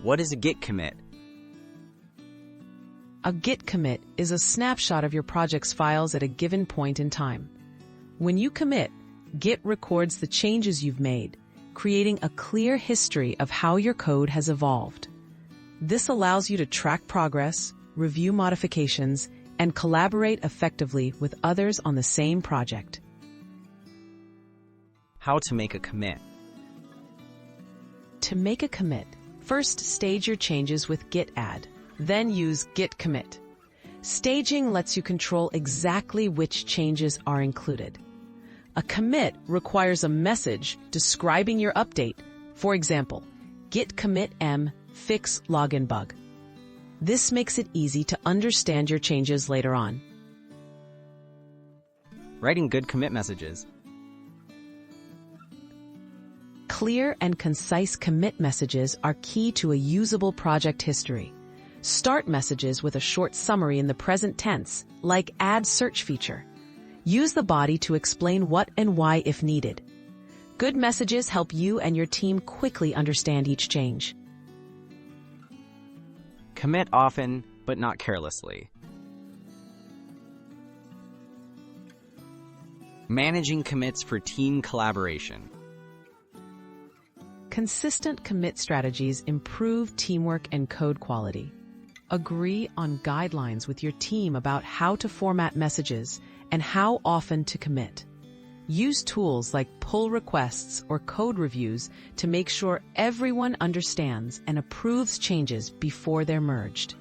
What is a Git commit? A Git commit is a snapshot of your project's files at a given point in time. When you commit, Git records the changes you've made, creating a clear history of how your code has evolved. This allows you to track progress, review modifications, and collaborate effectively with others on the same project. How to make a commit? To make a commit, first stage your changes with git add, then use git commit. Staging lets you control exactly which changes are included. A commit requires a message describing your update. For example, git commit m fix login bug. This makes it easy to understand your changes later on. Writing good commit messages. Clear and concise commit messages are key to a usable project history. Start messages with a short summary in the present tense, like add search feature. Use the body to explain what and why if needed. Good messages help you and your team quickly understand each change. Commit often, but not carelessly. Managing commits for team collaboration. Consistent commit strategies improve teamwork and code quality. Agree on guidelines with your team about how to format messages and how often to commit. Use tools like pull requests or code reviews to make sure everyone understands and approves changes before they're merged.